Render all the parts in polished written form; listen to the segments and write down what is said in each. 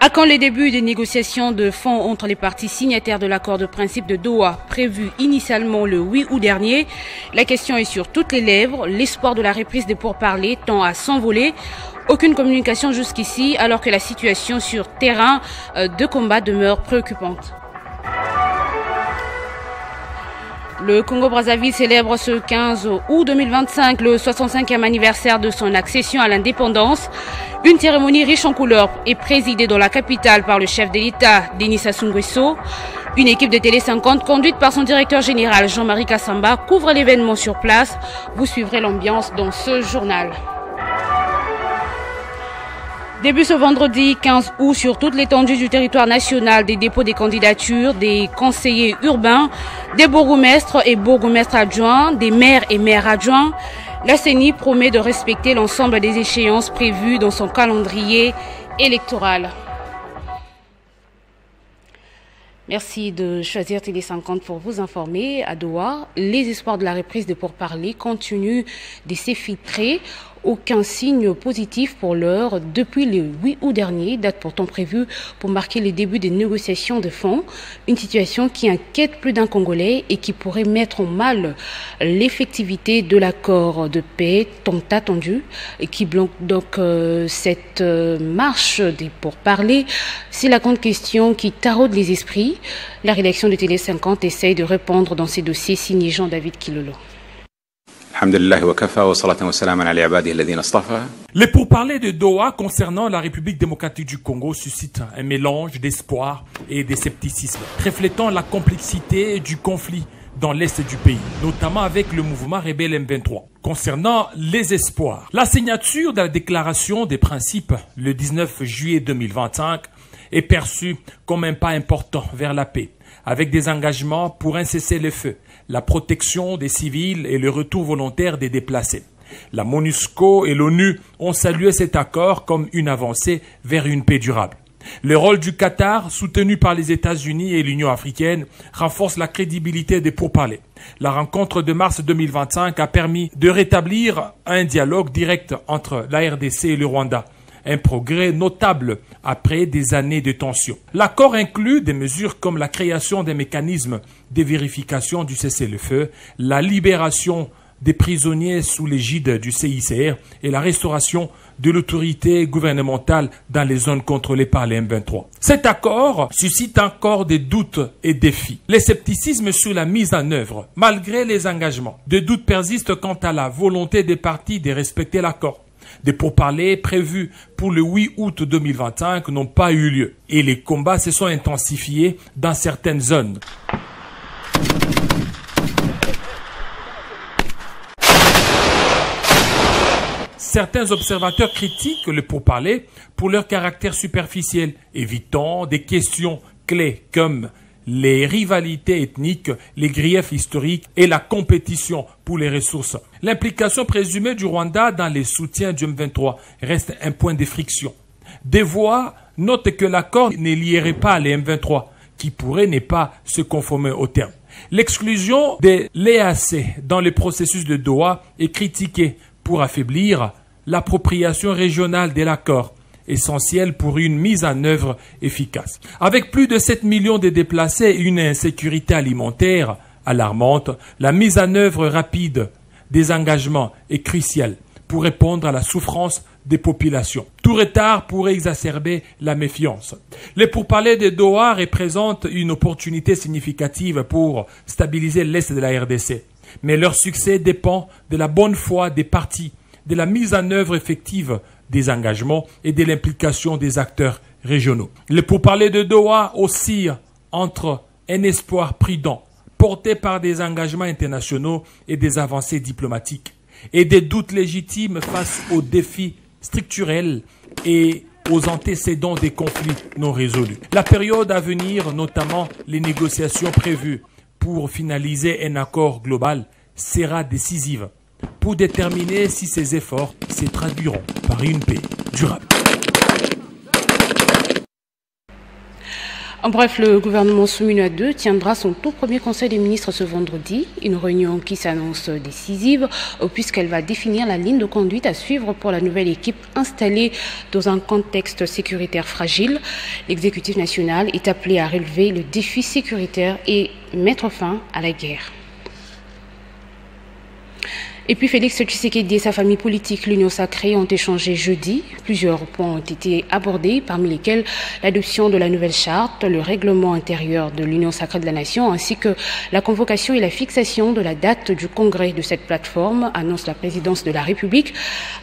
À quand les débuts des négociations de fonds entre les parties signataires de l'accord de principe de Doha, prévu initialement le 8 août dernier? La question est sur toutes les lèvres. L'espoir de la reprise des pourparlers tend à s'envoler. Aucune communication jusqu'ici, alors que la situation sur terrain de combat demeure préoccupante. Le Congo-Brazzaville célèbre ce 15 août 2025 le 65e anniversaire de son accession à l'indépendance. Une cérémonie riche en couleurs est présidée dans la capitale par le chef de l'État, Denis Sassou Nguesso. Une équipe de Télé 50, conduite par son directeur général Jean-Marie Kassamba, couvre l'événement sur place. Vous suivrez l'ambiance dans ce journal. Début ce vendredi 15 août sur toute l'étendue du territoire national des dépôts des candidatures des conseillers urbains, des bourgmestres et bourgmestres adjoints, des maires et maires adjoints. La CENI promet de respecter l'ensemble des échéances prévues dans son calendrier électoral. Merci de choisir Télé 50 pour vous informer. À Doha, les espoirs de la reprise des pourparlers continuent de s'effiltrer. Aucun signe positif pour l'heure depuis le 8 août dernier, date pourtant prévue pour marquer le début des négociations de fonds. Une situation qui inquiète plus d'un Congolais et qui pourrait mettre en mal l'effectivité de l'accord de paix tant attendu et qui bloque donc cette marche des pourparlers. C'est la grande question qui taraude les esprits. La rédaction de Télé 50 essaye de répondre dans ces dossiers signé Jean-David Kilolo. Les pourparlers de Doha concernant la République démocratique du Congo suscitent un mélange d'espoir et de scepticisme, reflétant la complexité du conflit dans l'est du pays, notamment avec le mouvement rebelle M23. Concernant les espoirs, la signature de la déclaration des principes le 19 juillet 2025 est perçue comme un pas important vers la paix, avec des engagements pour un cessez-le-feu, la protection des civils et le retour volontaire des déplacés. La MONUSCO et l'ONU ont salué cet accord comme une avancée vers une paix durable. Le rôle du Qatar, soutenu par les États-Unis et l'Union africaine, renforce la crédibilité des pourparlers. La rencontre de mars 2025 a permis de rétablir un dialogue direct entre la RDC et le Rwanda. Un progrès notable après des années de tension. L'accord inclut des mesures comme la création des mécanismes de vérification du cessez-le-feu, la libération des prisonniers sous l'égide du CICR et la restauration de l'autorité gouvernementale dans les zones contrôlées par les M23. Cet accord suscite encore des doutes et défis. Les scepticismes sur la mise en œuvre, malgré les engagements. Des doutes persistent quant à la volonté des parties de respecter l'accord. Des pourparlers prévus pour le 8 août 2025 n'ont pas eu lieu et les combats se sont intensifiés dans certaines zones. Certains observateurs critiquent les pourparlers pour leur caractère superficiel, évitant des questions clés comme les rivalités ethniques, les griefs historiques et la compétition pour les ressources. L'implication présumée du Rwanda dans les soutiens du M23 reste un point de friction. Des voix notent que l'accord ne lierait pas les M23, qui pourraient ne pas se conformer au terme. L'exclusion de l'EAC dans le processus de Doha est critiquée pour affaiblir l'appropriation régionale de l'accord, essentiel pour une mise en œuvre efficace. Avec plus de 7 millions de déplacés et une insécurité alimentaire alarmante, la mise en œuvre rapide des engagements est cruciale pour répondre à la souffrance des populations. Tout retard pourrait exacerber la méfiance. Les pourparlers de Doha représentent une opportunité significative pour stabiliser l'Est de la RDC. Mais leur succès dépend de la bonne foi des parties, de la mise en œuvre effective des engagements et de l'implication des acteurs régionaux. Les pourparlers de Doha oscillent entre un espoir prudent, porté par des engagements internationaux et des avancées diplomatiques, et des doutes légitimes face aux défis structurels et aux antécédents des conflits non résolus. La période à venir, notamment les négociations prévues pour finaliser un accord global, sera décisive pour déterminer si ces efforts se traduiront par une paix durable. En bref, le gouvernement Soumina II tiendra son tout premier conseil des ministres ce vendredi, une réunion qui s'annonce décisive puisqu'elle va définir la ligne de conduite à suivre pour la nouvelle équipe installée dans un contexte sécuritaire fragile. L'exécutif national est appelé à relever le défi sécuritaire et mettre fin à la guerre. Et puis Félix Tshisekedi et sa famille politique, l'Union sacrée, ont échangé jeudi. Plusieurs points ont été abordés, parmi lesquels l'adoption de la nouvelle charte, le règlement intérieur de l'Union sacrée de la nation, ainsi que la convocation et la fixation de la date du congrès de cette plateforme, annonce la présidence de la République.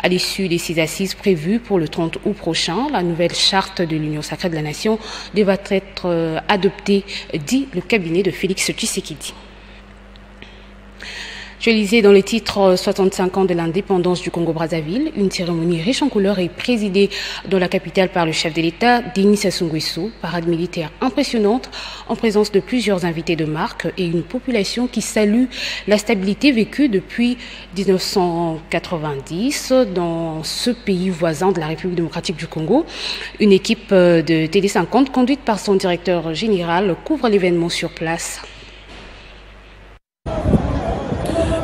À l'issue des 6 assises prévues pour le 30 août prochain, la nouvelle charte de l'Union sacrée de la nation devra être adoptée, dit le cabinet de Félix Tshisekedi. Je lisais dans les titres 65 ans de l'indépendance du Congo-Brazzaville. Une cérémonie riche en couleurs est présidée dans la capitale par le chef de l'État, Denis Sassou Nguesso. Parade militaire impressionnante en présence de plusieurs invités de marque et une population qui salue la stabilité vécue depuis 1990 dans ce pays voisin de la République démocratique du Congo. Une équipe de Télé50 conduite par son directeur général couvre l'événement sur place.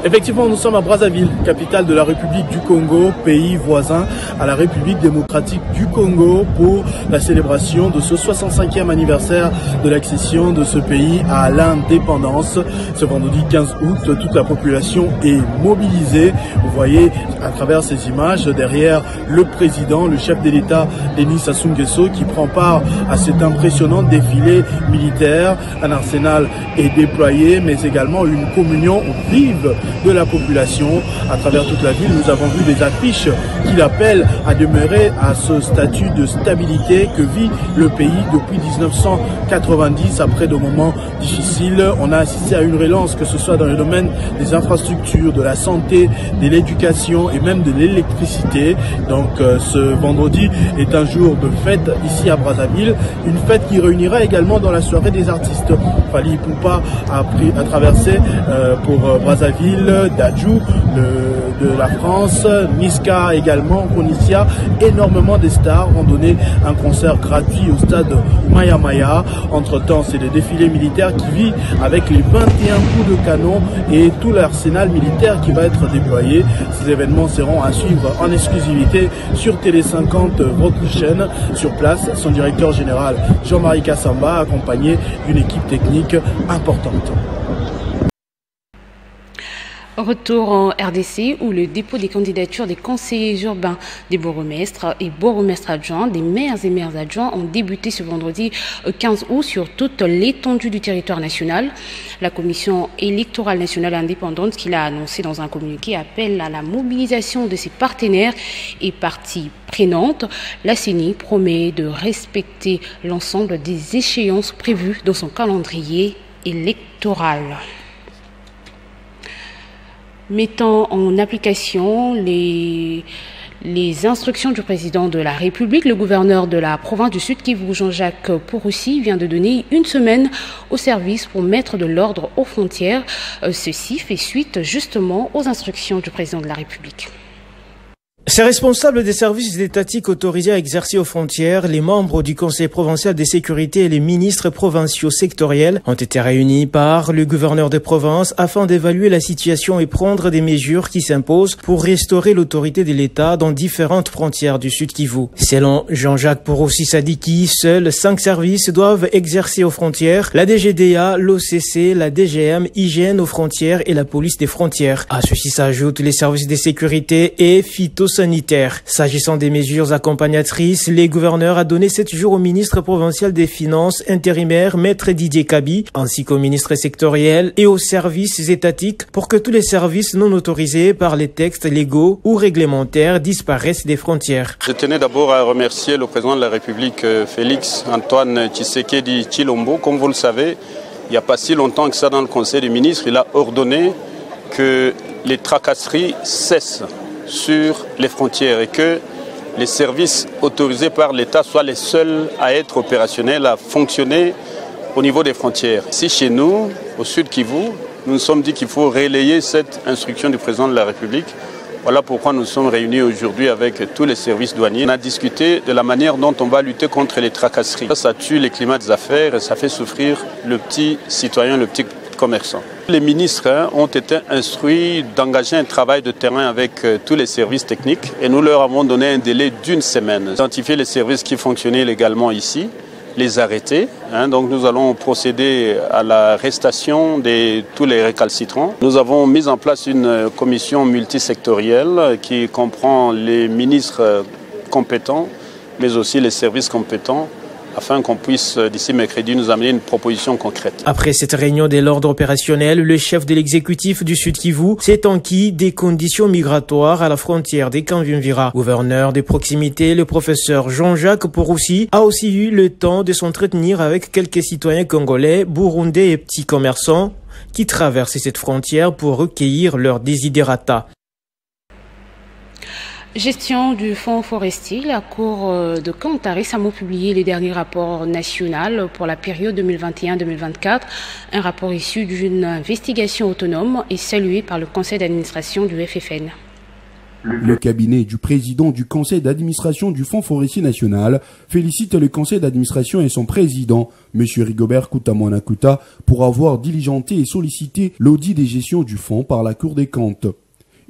Effectivement, nous sommes à Brazzaville, capitale de la République du Congo, pays voisin à la République démocratique du Congo, pour la célébration de ce 65e anniversaire de l'accession de ce pays à l'indépendance. Ce vendredi 15 août, toute la population est mobilisée. Vous voyez à travers ces images derrière le président, le chef de l'État, Denis Sassou Nguesso, qui prend part à cet impressionnant défilé militaire. Un arsenal est déployé, mais également une communion vive de la population. À travers toute la ville, nous avons vu des affiches qui l'appellent à demeurer à ce statut de stabilité que vit le pays depuis 1990 après de moments difficiles. On a assisté à une relance, que ce soit dans le domaine des infrastructures, de la santé, de l'éducation et même de l'électricité. Donc ce vendredi est un jour de fête ici à Brazzaville, une fête qui réunira également dans la soirée des artistes. Fally Ipupa a traversé pour Brazzaville, Dadju de la France, Niska également, Konisia. Énormément de stars ont donné un concert gratuit au stade Maya Maya. Entre-temps, c'est le défilé militaire qui vit avec les 21 coups de canon et tout l'arsenal militaire qui va être déployé. Ces événements seront à suivre en exclusivité sur Télé50, votre chaîne. Sur place, son directeur général Jean-Marie Kassamba, accompagné d'une équipe technique importante. Retour en RDC où le dépôt des candidatures des conseillers urbains, des bourgmestres et bourgmestres adjoints, des maires et maires adjoints ont débuté ce vendredi 15 août sur toute l'étendue du territoire national. La Commission électorale nationale indépendante, qui l'a annoncé dans un communiqué, appelle à la mobilisation de ses partenaires et parties prenantes. La CENI promet de respecter l'ensemble des échéances prévues dans son calendrier électoral. Mettant en application les instructions du président de la République, le gouverneur de la province du Sud Kivu, Jean-Jacques Purusi, vient de donner une semaine au service pour mettre de l'ordre aux frontières. Ceci fait suite justement aux instructions du président de la République. Ces responsables des services étatiques autorisés à exercer aux frontières, les membres du Conseil provincial de sécurité et les ministres provinciaux sectoriels ont été réunis par le gouverneur de province afin d'évaluer la situation et prendre des mesures qui s'imposent pour restaurer l'autorité de l'État dans différentes frontières du Sud Kivu. Selon Jean-Jacques Purusi Sadiki, seuls 5 services doivent exercer aux frontières: la DGDA, l'OCC, la DGM, hygiène aux frontières et la police des frontières. À ceci s'ajoutent les services de sécurité et phytosanitaire. S'agissant des mesures accompagnatrices, les gouverneurs a donné 7 jours au ministre provincial des Finances intérimaire, Maître Didier Kabi, ainsi qu'au ministre sectoriel et aux services étatiques pour que tous les services non autorisés par les textes légaux ou réglementaires disparaissent des frontières. Je tenais d'abord à remercier le président de la République, Félix Antoine Tshisekedi Tshilombo. Comme vous le savez, il n'y a pas si longtemps que ça dans le Conseil des ministres, il a ordonné que les tracasseries cessent sur les frontières et que les services autorisés par l'État soient les seuls à être opérationnels, à fonctionner au niveau des frontières. Ici chez nous, au Sud Kivu, nous nous sommes dit qu'il faut relayer cette instruction du président de la République Voilà pourquoi nous sommes réunis aujourd'hui avec tous les services douaniers. On a discuté de la manière dont on va lutter contre les tracasseries. Ça tue les climats des affaires et ça fait souffrir le petit citoyen, le petit commerçant. Les ministres ont été instruits d'engager un travail de terrain avec tous les services techniques et nous leur avons donné un délai d'1 semaine. Identifier les services qui fonctionnaient illégalement ici, les arrêter. Donc nous allons procéder à l'arrestation de tous les récalcitrants. Nous avons mis en place une commission multisectorielle qui comprend les ministres compétents, mais aussi les services compétents, afin qu'on puisse, d'ici mercredi, nous amener une proposition concrète. Après cette réunion de l'ordre opérationnel, le chef de l'exécutif du Sud Kivu s'est enquis des conditions migratoires à la frontière des Kavimvira. Gouverneur de proximité, le professeur Jean-Jacques Poroussi a aussi eu le temps de s'entretenir avec quelques citoyens congolais, burundais et petits commerçants qui traversent cette frontière pour recueillir leurs desiderata. Gestion du fonds forestier, la Cour de comptes a récemment publié les derniers rapports nationaux pour la période 2021-2024. Un rapport issu d'une investigation autonome et salué par le conseil d'administration du FFN. Le cabinet du président du conseil d'administration du Fonds forestier national félicite le conseil d'administration et son président, M. Rigobert Kouta-Mouanakuta, pour avoir diligenté et sollicité l'audit des gestions du fonds par la Cour des comptes.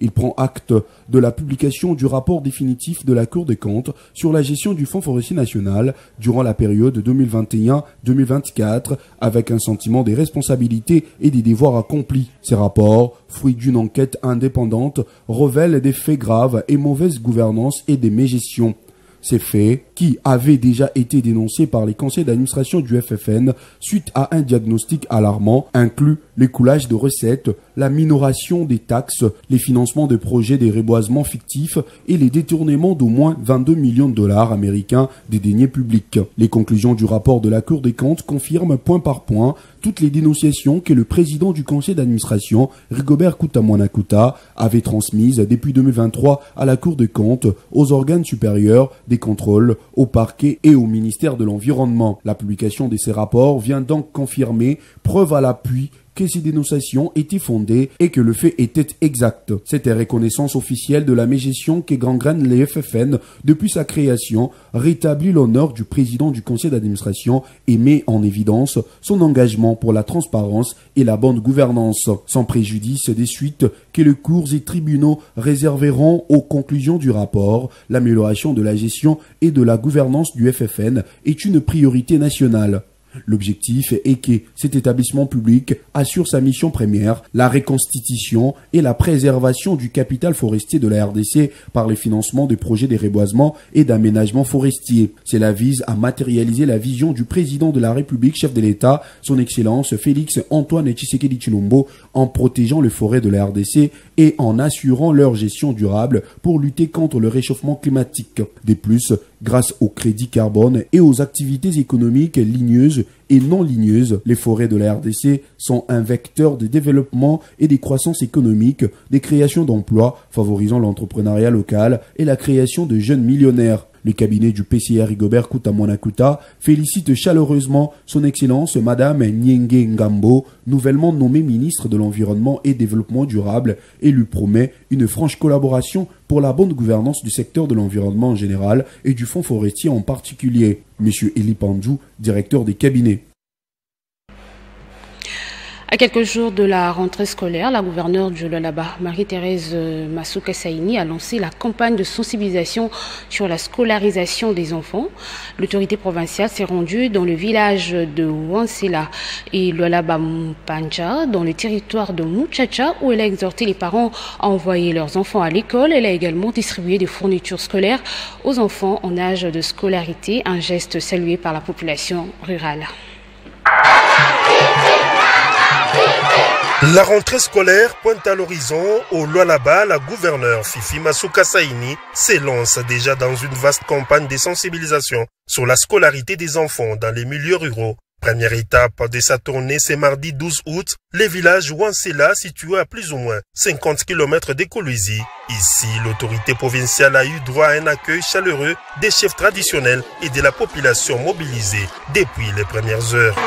Il prend acte de la publication du rapport définitif de la Cour des comptes sur la gestion du Fonds forestier national durant la période 2021-2024 avec un sentiment des responsabilités et des devoirs accomplis. Ces rapports, fruits d'une enquête indépendante, révèlent des faits graves et mauvaise gouvernance et des mégestions. Ces faits, qui avaient déjà été dénoncés par les conseils d'administration du FFN suite à un diagnostic alarmant, incluent l'écoulage de recettes, la minoration des taxes, les financements de projets de reboisement fictifs et les détournements d'au moins 22 millions de dollars américains des deniers publics. Les conclusions du rapport de la Cour des comptes confirment point par point toutes les dénonciations que le président du conseil d'administration, Rigobert Kouta-Mouanakuta, avait transmises depuis 2023 à la Cour des comptes, aux organes supérieurs des contrôles, au parquet et au ministère de l'Environnement. La publication de ces rapports vient donc confirmer, preuve à l'appui, que ces dénonciations étaient fondées et que le fait était exact. Cette reconnaissance officielle de la mégestion qui gangrène les FFN depuis sa création rétablit l'honneur du président du conseil d'administration et met en évidence son engagement pour la transparence et la bonne gouvernance, sans préjudice des suites que les cours et tribunaux réserveront aux conclusions du rapport. L'amélioration de la gestion et de la gouvernance du FFN est une priorité nationale. L'objectif est que cet établissement public assure sa mission première, la reconstitution et la préservation du capital forestier de la RDC par le financement de projets de reboisement et d'aménagement forestier. Cela vise à matérialiser la vision du président de la République, chef de l'État, son Excellence Félix Antoine Tshisekedi Tshilombo, en protégeant les forêts de la RDC et en assurant leur gestion durable pour lutter contre le réchauffement climatique. De plus, grâce au crédit carbone et aux activités économiques ligneuses et non ligneuses, les forêts de la RDC sont un vecteur de développement et de croissance économique, des créations d'emplois, favorisant l'entrepreneuriat local et la création de jeunes millionnaires. Le cabinet du PCA Rigobert Kouta-Mouanakuta félicite chaleureusement son Excellence Madame Nyenge Ngambo, nouvellement nommée ministre de l'Environnement et Développement durable, et lui promet une franche collaboration pour la bonne gouvernance du secteur de l'environnement en général et du fonds forestier en particulier. Monsieur Eli Pandjou, directeur des cabinets. À quelques jours de la rentrée scolaire, la gouverneure du Lualaba, Marie-Thérèse Masuka Saini, a lancé la campagne de sensibilisation sur la scolarisation des enfants. L'autorité provinciale s'est rendue dans le village de Wansela et Lualaba Mpanja, dans le territoire de Muchacha, où elle a exhorté les parents à envoyer leurs enfants à l'école. Elle a également distribué des fournitures scolaires aux enfants en âge de scolarité, un geste salué par la population rurale. La rentrée scolaire pointe à l'horizon. Au Lualaba, la gouverneure Fifi Masuka Saini s'élance déjà dans une vaste campagne de sensibilisation sur la scolarité des enfants dans les milieux ruraux. Première étape de sa tournée, c'est mardi 12 août, les villages Wansela, situés à plus ou moins 50 km de Kolwezi. Ici, l'autorité provinciale a eu droit à un accueil chaleureux des chefs traditionnels et de la population mobilisée depuis les premières heures.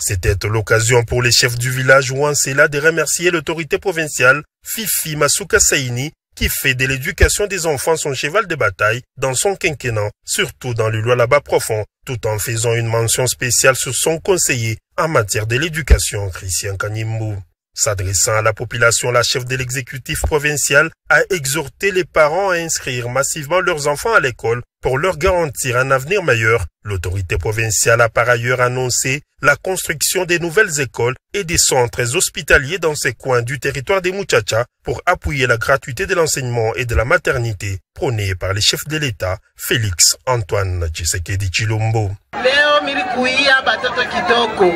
C'était l'occasion pour les chefs du village Ouansela de remercier l'autorité provinciale Fifi Masuka Saini qui fait de l'éducation des enfants son cheval de bataille dans son quinquennat, surtout dans le Lualaba profond, tout en faisant une mention spéciale sur son conseiller en matière de l'éducation, Christian Kanimbu. S'adressant à la population, la chef de l'exécutif provincial a exhorté les parents à inscrire massivement leurs enfants à l'école pour leur garantir un avenir meilleur. L'autorité provinciale a par ailleurs annoncé la construction des nouvelles écoles et des centres hospitaliers dans ces coins du territoire des Muchacha pour appuyer la gratuité de l'enseignement et de la maternité prônée par les chefs de l'État, Félix Antoine Tshisekedi Tshilombo. Leo milikuia batoto kitoko.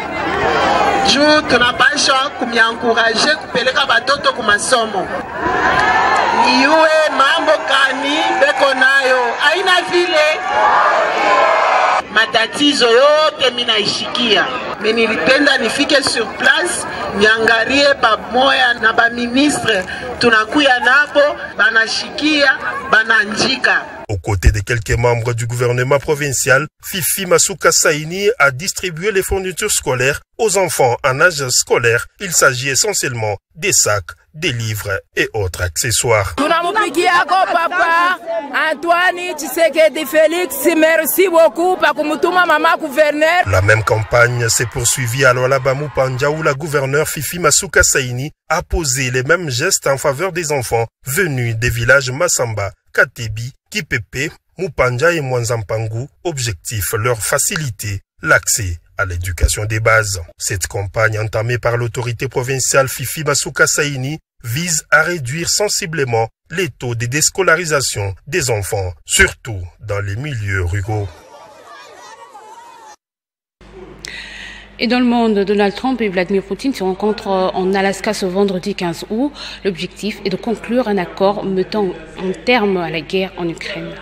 Juu tunapasha kumiankuraje kupeleka batoto kumasomo. Niwe mambo kani beko nayo. Aina vile matatizo yote minaishikia. Nilipenda nifike sur place, niangalie pamoja na ba ministre tunakuya napo banashikia bananjika. Aux côtés de quelques membres du gouvernement provincial, Fifi Masuka Saini a distribué les fournitures scolaires aux enfants en âge scolaire. Il s'agit essentiellement des sacs, des livres et autres accessoires. Papa Antoine Tshisekedi Félix, merci beaucoup pour kumutuma maman gouverneur. La même campagne s'est poursuivie à Lualaba Mupanja où la gouverneure Fifi Masuka Saini a posé les mêmes gestes en faveur des enfants venus des villages Massamba, Katebi, Kipepe, Mupanja et Mwanzampangu. Objectif, leur faciliter l'accès à l'éducation des bases. Cette campagne entamée par l'autorité provinciale Fifi Masuka Saini vise à réduire sensiblement les taux de déscolarisation des enfants, surtout dans les milieux ruraux. Et dans le monde, Donald Trump et Vladimir Poutine se rencontrent en Alaska ce vendredi 15 août. L'objectif est de conclure un accord mettant un terme à la guerre en Ukraine.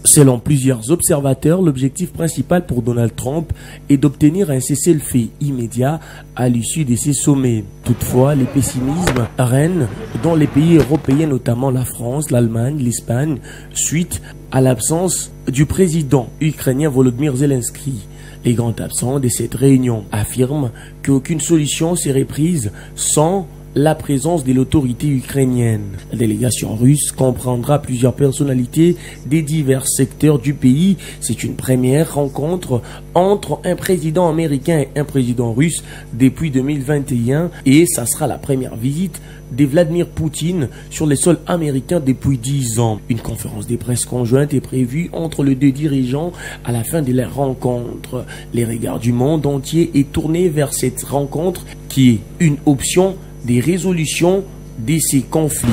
Selon plusieurs observateurs, l'objectif principal pour Donald Trump est d'obtenir un cessez-le-feu immédiat à l'issue de ces sommets. Toutefois, les pessimismes règnent dans les pays européens, notamment la France, l'Allemagne, l'Espagne, suite à l'absence du président ukrainien Volodymyr Zelensky. Les grands absents de cette réunion affirment qu'aucune solution serait prise sans la présence de l'autorité ukrainienne. La délégation russe comprendra plusieurs personnalités des divers secteurs du pays. C'est une première rencontre entre un président américain et un président russe depuis 2021 et ça sera la première visite de Vladimir Poutine sur les sols américains depuis 10 ans. Une conférence de presse conjointe est prévue entre les deux dirigeants à la fin de la rencontre. Les regards du monde entier est tourné vers cette rencontre qui est une option des résolutions de ces conflits.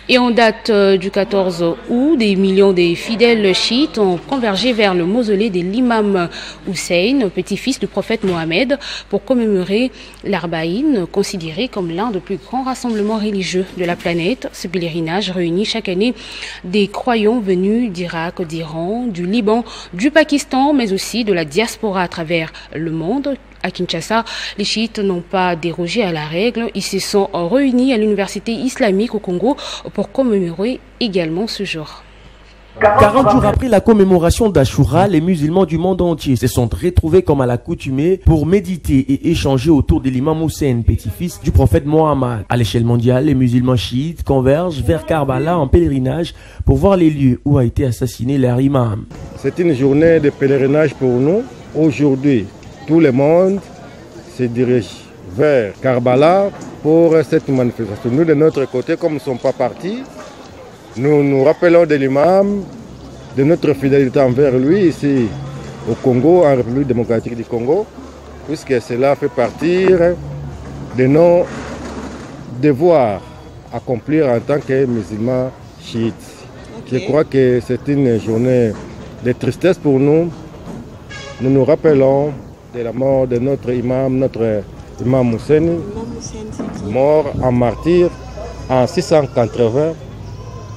Et en date du 14 août, des millions de fidèles chiites ont convergé vers le mausolée de l'imam Hussein, petit-fils du prophète Mohammed, pour commémorer l'Arbaïn, considéré comme l'un des plus grands rassemblements religieux de la planète. Ce pèlerinage réunit chaque année des croyants venus d'Irak, d'Iran, du Liban, du Pakistan, mais aussi de la diaspora à travers le monde. À Kinshasa, les chiites n'ont pas dérogé à la règle. Ils se sont réunis à l'université islamique au Congo pour commémorer également ce jour. 40 jours après la commémoration d'Ashura, les musulmans du monde entier se sont retrouvés comme à l'accoutumée pour méditer et échanger autour de l'imam Hussein, petit-fils du prophète Mohammed. À l'échelle mondiale, les musulmans chiites convergent vers Karbala en pèlerinage pour voir les lieux où a été assassiné leur imam. C'est une journée de pèlerinage pour nous. Aujourd'hui, tout le monde se dirige vers Karbala pour cette manifestation. Nous, de notre côté, comme nous ne sommes pas partis, nous nous rappelons de l'imam, de notre fidélité envers lui ici au Congo, en République démocratique du Congo, puisque cela fait partie de nos devoirs à accomplir en tant que musulmans chiites. Je crois que c'est une journée de tristesse pour nous. Nous nous rappelons de la mort de notre imam Hussein, mort en martyr en 680.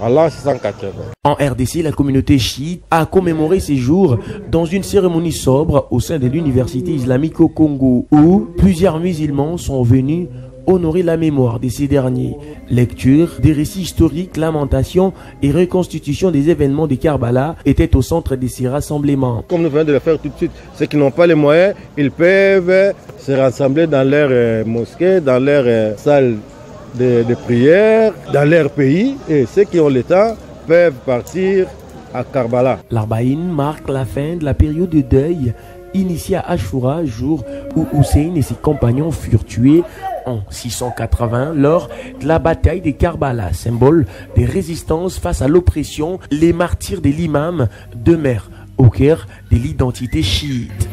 En RDC, la communauté chiite a commémoré ces jours dans une cérémonie sobre au sein de l'université islamique au Congo, où plusieurs musulmans sont venus honorer la mémoire de ces derniers. Lecture des récits historiques, lamentations et reconstitution des événements de Karbala étaient au centre de ces rassemblements. Comme nous venons de le faire tout de suite, ceux qui n'ont pas les moyens, ils peuvent se rassembler dans leur mosquée, dans leur salle de prière, dans leur pays, et ceux qui ont le temps peuvent partir à Karbala. L'Arbaïn marque la fin de la période de deuil initiée à Ashura, jour où Hussein et ses compagnons furent tués en 680 lors de la bataille de Karbala, symbole de résistance face à l'oppression. Les martyrs de l'imam demeurent au cœur de l'identité chiite.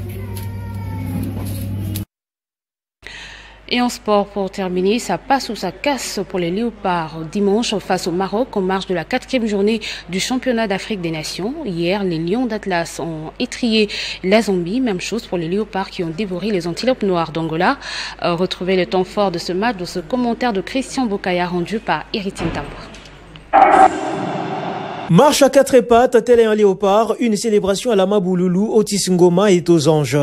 Et en sport, pour terminer, ça passe ou ça casse pour les Léopards dimanche face au Maroc en marge de la 4e journée du championnat d'Afrique des Nations. Hier, les Lions d'Atlas ont étrié la Zambie. Même chose pour les Léopards qui ont dévoré les antilopes noires d'Angola. Retrouvez le temps fort de ce match dans ce commentaire de Christian Bokaya rendu par Héritier Tambour. Marche à 4 pattes, tel un léopard, une célébration à la Mabouloulou, Otis Ngoma est aux anges.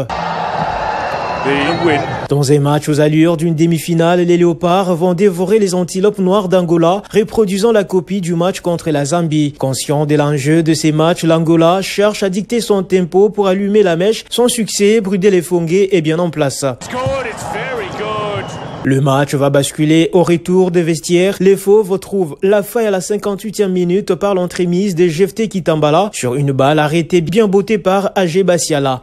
Dans un match aux allures d'une demi-finale, les léopards vont dévorer les antilopes noires d'Angola, reproduisant la copie du match contre la Zambie. Conscient de l'enjeu de ces matchs, l'Angola cherche à dicter son tempo pour allumer la mèche. Son succès, Brudel et Fongué, est bien en place. Le match va basculer au retour des vestiaires. Les Fauves trouvent la faille à la 58e minute par l'entremise de Jefté Kitambala sur une balle arrêtée bien bottée par Agé Bassiala.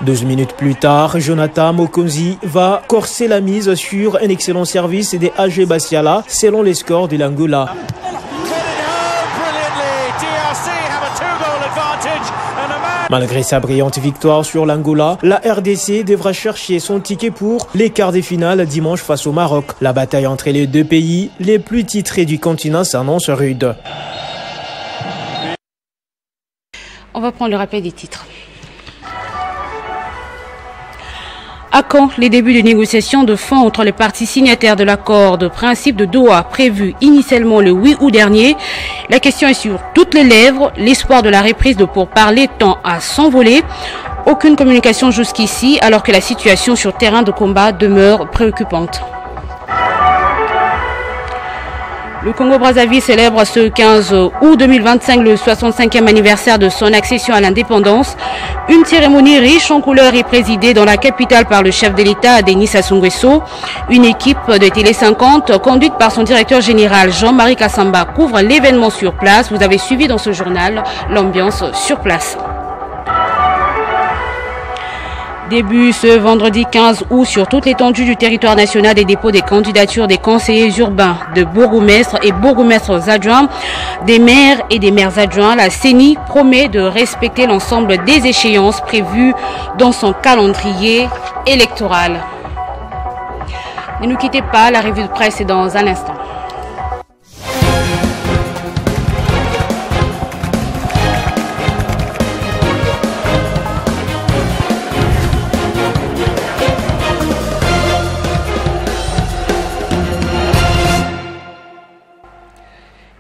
12 minutes plus tard, Jonathan Mokonzi va corser la mise sur un excellent service de Agé Bassiala selon les scores de l'Angola. Malgré sa brillante victoire sur l'Angola, la RDC devra chercher son ticket pour les quarts de finale dimanche face au Maroc. La bataille entre les deux pays les plus titrés du continent s'annonce rude. On va prendre le rappel des titres. À quand les débuts de négociations de fonds entre les parties signataires de l'accord de principe de Doha prévu initialement le 8 août dernier? La question est sur toutes les lèvres. L'espoir de la reprise de pourparlers tend à s'envoler. Aucune communication jusqu'ici alors que la situation sur terrain de combat demeure préoccupante. Le Congo-Brazzaville célèbre ce 15 août 2025 le 65e anniversaire de son accession à l'indépendance. Une cérémonie riche en couleurs est présidée dans la capitale par le chef de l'État, Denis Sassou Nguesso. Une équipe de Télé 50, conduite par son directeur général Jean-Marie Kassamba, couvre l'événement sur place. Vous avez suivi dans ce journal l'ambiance sur place. Début ce vendredi 15 août sur toute l'étendue du territoire national des dépôts des candidatures des conseillers urbains, de bourgmestres et bourgmestres adjoints, des maires et des maires adjoints. La CENI promet de respecter l'ensemble des échéances prévues dans son calendrier électoral. Ne nous quittez pas, la revue de presse est dans un instant.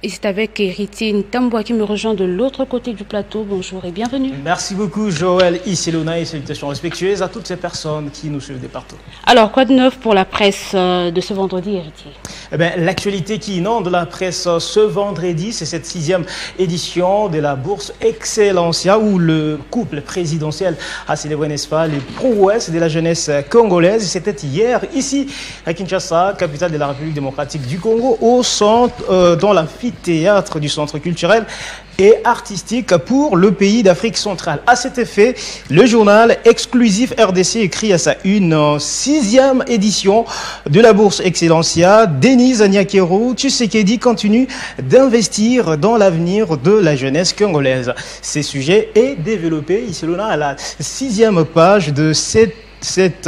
Et c'est avec Héritier Ntamboua qui me rejoint de l'autre côté du plateau. Bonjour et bienvenue. Merci beaucoup Joël Iselona et salutations respectueuses à toutes ces personnes qui nous suivent de partout. Alors, quoi de neuf pour la presse de ce vendredi, Héritier? Eh bien, l'actualité qui inonde la presse ce vendredi, c'est cette 6e édition de la Bourse Excellencia où le couple présidentiel a célébré, n'est-ce pas, les prouesses de la jeunesse congolaise. C'était hier, ici, à Kinshasa, capitale de la République démocratique du Congo, au centre, dans l'amphithéâtre du centre culturel et artistique pour le pays d'Afrique centrale. À cet effet, le journal exclusif RDC écrit à sa une 6e édition de la Bourse Excellencia. Denise Nyakero Tshisekedi continue d'investir dans l'avenir de la jeunesse congolaise. Ces sujets est développé ici à la 6e page de cette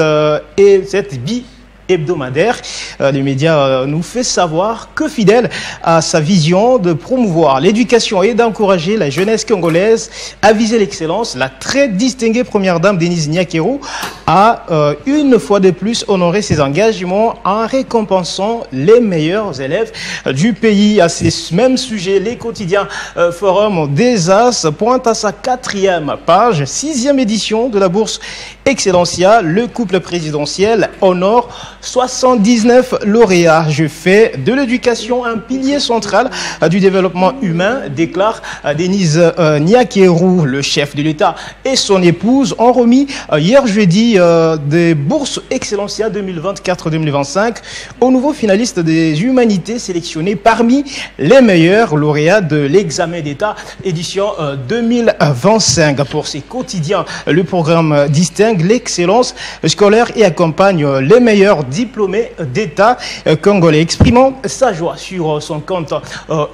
hebdomadaire. Le média nous fait savoir que fidèle à sa vision de promouvoir l'éducation et d'encourager la jeunesse congolaise à viser l'excellence, la très distinguée première dame Denise Nyakeru a une fois de plus honoré ses engagements en récompensant les meilleurs élèves du pays. À ces mêmes sujets, les quotidiens Forum des As pointent à sa 4e page, 6e édition de la bourse Excellencia. Le couple présidentiel honore 79 lauréats. Je fais de l'éducation un pilier central du développement humain, déclare Denise Nyakeru. Le chef de l'État et son épouse ont remis hier jeudi des bourses Excellencia 2024-2025 aux nouveaux finalistes des humanités sélectionnés parmi les meilleurs lauréats de l'examen d'État édition 2025. Pour ces quotidiens, le programme distingue l'excellence scolaire et accompagne les meilleurs diplômés d'État congolais. Exprimant sa joie sur son compte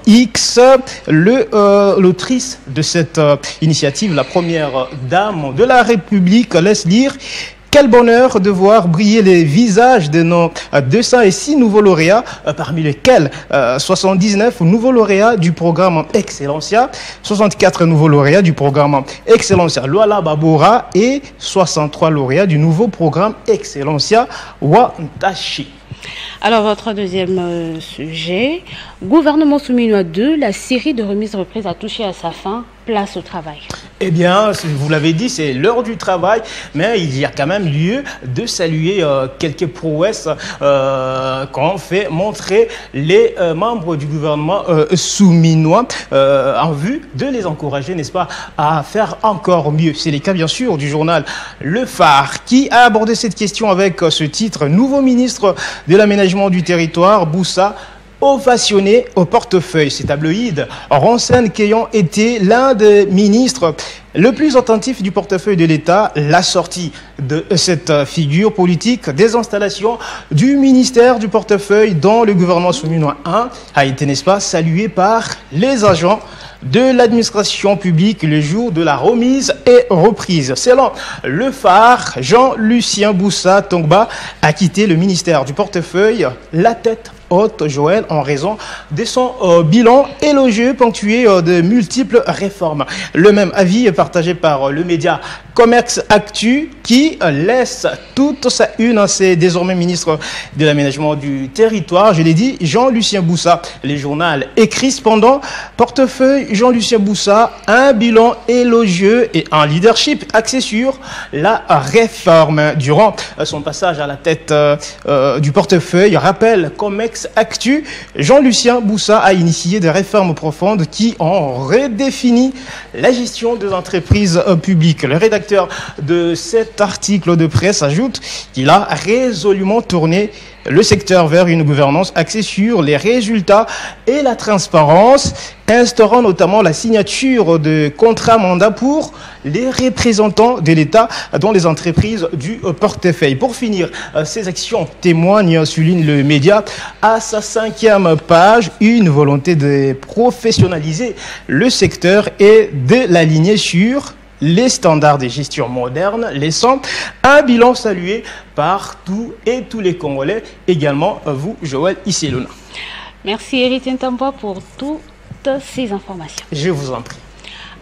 X, l'autrice de cette initiative, la première dame de la République, laisse lire: quel bonheur de voir briller les visages de nos 206 nouveaux lauréats, parmi lesquels 79 nouveaux lauréats du programme Excellencia, 64 nouveaux lauréats du programme Excellencia Luala Babora et 63 lauréats du nouveau programme Excellencia Wantashi. Alors, votre deuxième sujet, gouvernement souminois 2, la série de remises-reprises a touché à sa fin. Place au travail. Eh bien, vous l'avez dit, c'est l'heure du travail, mais il y a quand même lieu de saluer quelques prouesses qu'ont fait montrer les membres du gouvernement souminois en vue de les encourager, n'est-ce pas, à faire encore mieux. C'est le cas, bien sûr, du journal Le Phare, qui a abordé cette question avec ce titre: nouveau ministre de l'aménagement du territoire, Boussa, ovationné au portefeuille. Ces tabloïds renseignent qu'ayant été l'un des ministres le plus attentif du portefeuille de l'État, la sortie de cette figure politique des installations du ministère du portefeuille dans le gouvernement souminois 1 a été, n'est-ce pas, saluée par les agents de l'administration publique le jour de la remise et reprise. Selon Le Phare, Jean-Lucien Boussa Tongba a quitté le ministère du portefeuille la tête haute, Joël, en raison de son bilan élogieux ponctué de multiples réformes. Le même avis est partagé par le média Commerce Actu, qui laisse toute sa une à ses désormais ministres de l'aménagement du territoire. Je l'ai dit, Jean-Lucien Boussa. Les journaux écrits cependant: portefeuille Jean-Lucien Boussa, un bilan élogieux et un leadership axé sur la réforme. Durant son passage à la tête du portefeuille, rappelle Comex Actu, Jean-Lucien Boussa a initié des réformes profondes qui ont redéfini la gestion des entreprises publiques. Le rédacteur de cet article de presse ajoute qu'il a résolument tourné le secteur vers une gouvernance axée sur les résultats et la transparence, instaurant notamment la signature de contrats mandats pour les représentants de l'État dans les entreprises du portefeuille. Pour finir, ces actions témoignent, souligne le média, à sa 5e page, une volonté de professionnaliser le secteur et de l'aligner sur les standards de gestion modernes, laissant un bilan salué par tous et tous les Congolais, également vous, Joël Iseluna. Merci Eric Ntambwa pour toutes ces informations. Je vous en prie.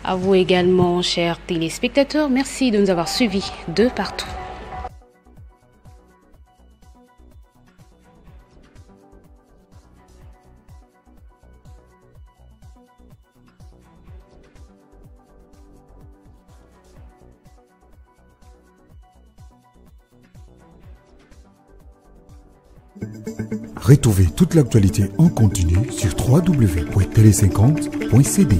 À vous également, chers téléspectateurs, merci de nous avoir suivis de partout. Retrouvez toute l'actualité en continu sur www.tele50.cd.